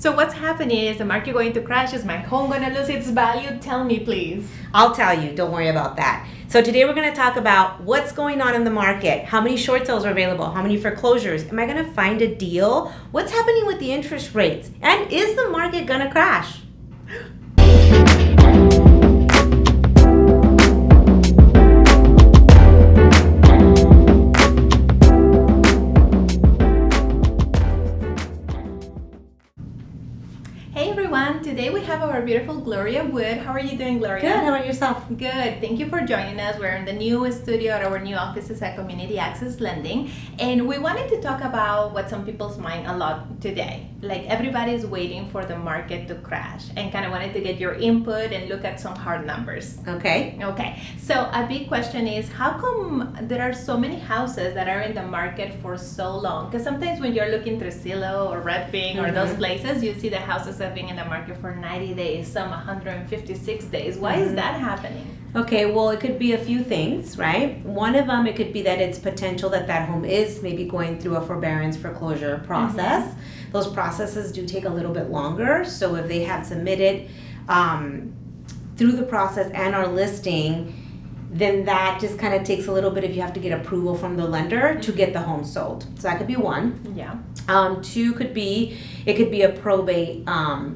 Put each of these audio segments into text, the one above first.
So what's happening? Is the market going to crash? Is my home going to lose its value? Tell me, please. I'll tell you. Don't worry about that. So today we're going to talk about what's going on in the market. How many short sales are available? How many foreclosures? Am I going to find a deal? What's happening with the interest rates? And is the market going to crash? Today we have our beautiful Gloria Wood. How are you doing, Gloria? Good. How about yourself? Good. Thank you for joining us. We're in the new studio at our new offices at Community Access Lending, and we wanted to talk about what's on people's mind a lot today. Like everybody's waiting for the market to crash, and kind of wanted to get your input and look at some hard numbers. Okay. So a big question is, how come there are so many houses that are in the market for so long? Because sometimes when you're looking through Zillow or Redfin or those places, you see the houses have been in the market for 90 days, some 156 days. Why is that happening? Okay, well, it could be a few things, right? One of them, it could be that it's potential that home is maybe going through a forbearance foreclosure process. Those processes do take a little bit longer. So if they have submitted through the process and are listing, then that just kind of takes a little bit if you have to get approval from the lender to get the home sold. So that could be one. Yeah. Two could be, it could be a probate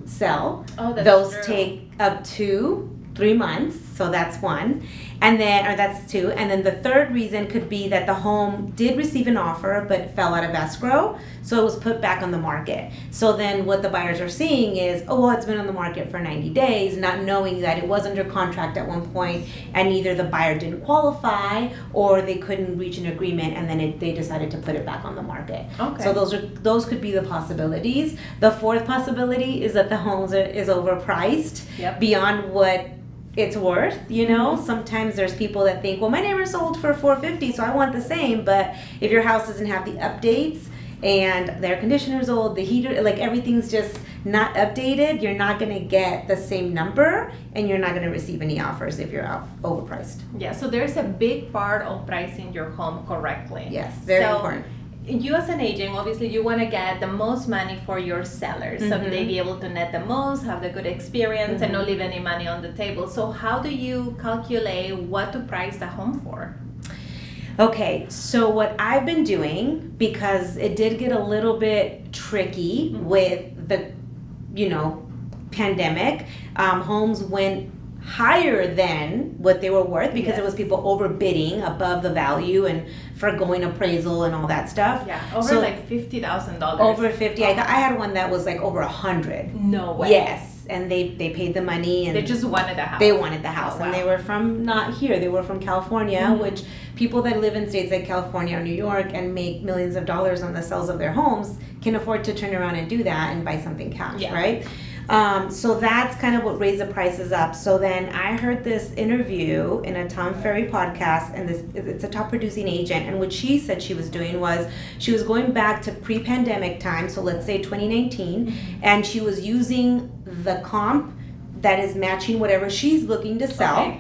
sale. Oh, that's Those true. take up to 3 months, so that's one. And then, or that's two. And then the third reason could be that the home did receive an offer but fell out of escrow, so it was put back on the market. So then what the buyers are seeing is, oh, well, it's been on the market for 90 days, not knowing that it was under contract at one point, and either the buyer didn't qualify or they couldn't reach an agreement, and then they decided to put it back on the market. Okay. So those could be the possibilities. The fourth possibility is that the home is overpriced beyond what it's worth, you know. Sometimes there's people that think, well, my neighbor sold for $450, so I want the same. But if your house doesn't have the updates and the air conditioner's old, the heater, like everything's just not updated, you're not going to get the same number, and you're not going to receive any offers if you're overpriced. Yeah, so there's a big part of pricing your home correctly. Yes, very important. You as an agent, obviously you want to get the most money for your sellers, so they be able to net the most, have the good experience, and not leave any money on the table. So how do you calculate what to price the home for? Okay, so what I've been doing, because it did get a little bit tricky with the, pandemic, homes went higher than what they were worth because it was people overbidding above the value and forgoing appraisal and all that stuff. Yeah, over like $50,000. Over 50. I had one that was like over 100. No way. Yes, and they paid the money and they just wanted the house. They wanted the house, wow. And they were from not here. They were from California, which people that live in states like California or New York and make millions of dollars on the sales of their homes can afford to turn around and do that and buy something cash, right? So that's kind of what raised the prices up. So then I heard this interview in a Tom Ferry podcast, and it's a top producing agent, and what she said she was doing was she was going back to pre-pandemic time, so let's say 2019, and she was using the comp that is matching whatever she's looking to sell,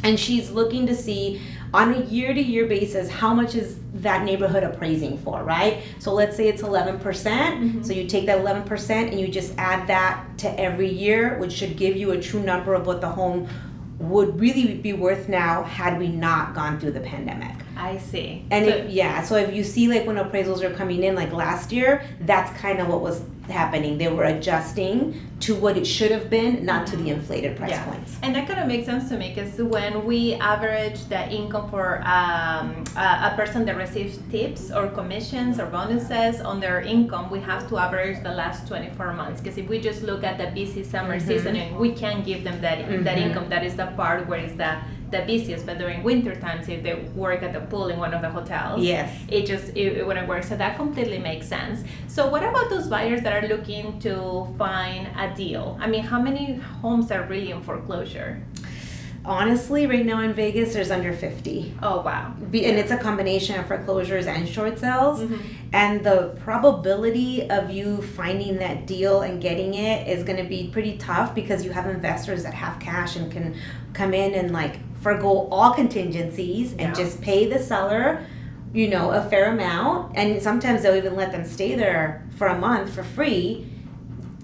and she's looking to see on a year-to-year basis, how much is that neighborhood appraising for, right? So let's say it's 11%. So you take that 11% and you just add that to every year, which should give you a true number of what the home would really be worth now had we not gone through the pandemic. I see. And so if you see like when appraisals are coming in like last year, that's kind of what was happening. They were adjusting to what it should have been, not to the inflated price points. And that kind of makes sense to me because when we average the income for a person that receives tips or commissions or bonuses on their income, we have to average the last 24 months. Because if we just look at the busy summer season, and we can't give them that income, that is the part where it's the busiest. But during winter times, if they work at the pool in one of the hotels, it wouldn't work. So that completely makes sense. So what about those buyers that are looking to find a deal? I mean, how many homes are really in foreclosure? Honestly, right now in Vegas, there's under 50. Oh, wow. And it's a combination of foreclosures and short sales. And the probability of you finding that deal and getting it is going to be pretty tough because you have investors that have cash and can come in and like forgo all contingencies and just pay the seller, a fair amount. And sometimes they'll even let them stay there for a month for free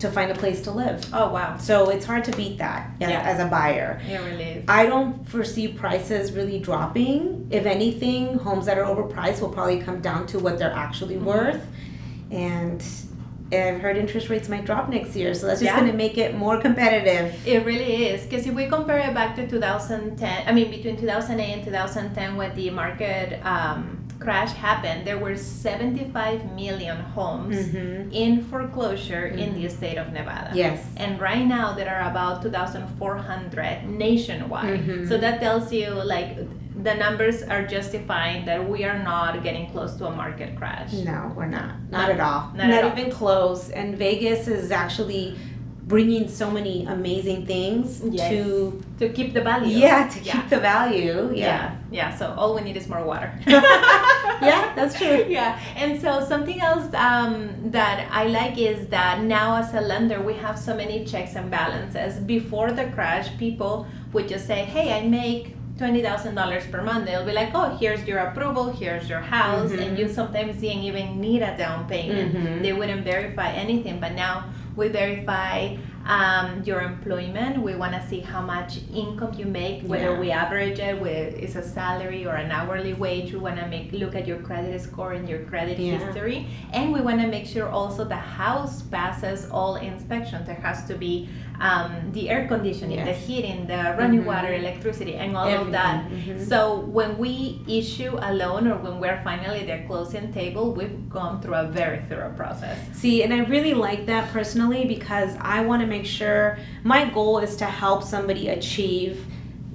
to find a place to live. Oh, wow. So it's hard to beat that as a buyer. It really is. I don't foresee prices really dropping. If anything, homes that are overpriced will probably come down to what they're actually worth. And I've heard interest rates might drop next year, so that's just going to make it more competitive. It really is, because if we compare it back to 2010, I mean between 2008 and 2010 when the market crash happened, there were 75 million homes in foreclosure in the state of Nevada. Yes. And right now there are about 2,400 nationwide. So that tells you like the numbers are justifying that we are not getting close to a market crash. No, we're not. Not at all. Not even close. And Vegas is actually bringing so many amazing things to keep the value. Yeah, to keep the value. Yeah. So all we need is more water. Yeah, that's true. Yeah. And so something else that I like is that now as a lender we have so many checks and balances. Before the crash, people would just say, hey, I make $20,000 per month. They'll be like, oh, here's your approval, here's your house, and you sometimes didn't even need a down payment. They wouldn't verify anything, but now we verify your employment. We want to see how much income you make, whether we average it with is a salary or an hourly wage. We want to look at your credit score and your credit history, and we want to make sure also the house passes all inspections. There has to be the air conditioning, the heating, the running water, electricity, and all of that. So when we issue a loan or when we're finally the closing table, we've gone through a very thorough process. See, and I really like that personally because I want to make sure my goal is to help somebody achieve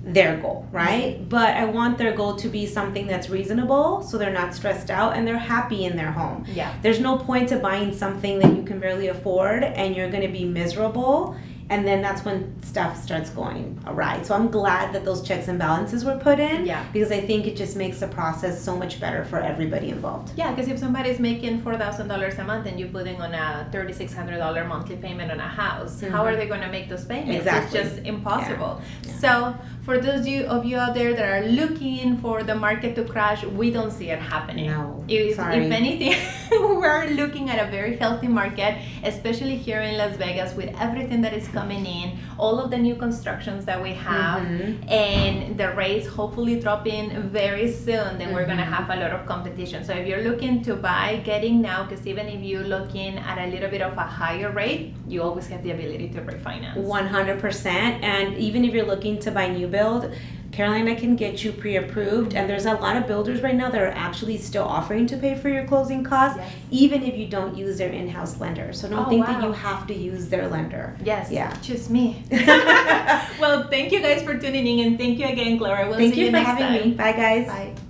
their goal, right? But I want their goal to be something that's reasonable so they're not stressed out and they're happy in their home. There's no point to buying something that you can barely afford and you're going to be miserable. And then that's when stuff starts going awry. So I'm glad that those checks and balances were put in because I think it just makes the process so much better for everybody involved. Yeah, because if somebody's making $4,000 a month and you're putting on a $3,600 monthly payment on a house, how are they going to make those payments? Exactly. It's just impossible. So for those of you out there that are looking for the market to crash, we don't see it happening. No, if anything, we're looking at a very healthy market, especially here in Las Vegas with everything that is coming in, all of the new constructions that we have, and the rates hopefully dropping very soon, then we're going to have a lot of competition. So if you're looking to buy, getting now, because even if you're looking at a little bit of a higher rate, you always have the ability to refinance. 100%. And even if you're looking to buy new build, Carolina can get you pre-approved, and there's a lot of builders right now that are actually still offering to pay for your closing costs, even if you don't use their in-house lender. So don't think that you have to use their lender. Choose me. Well, thank you guys for tuning in, and thank you again, Gloria. We'll see you next time. Thank you for having me. Bye, guys. Bye.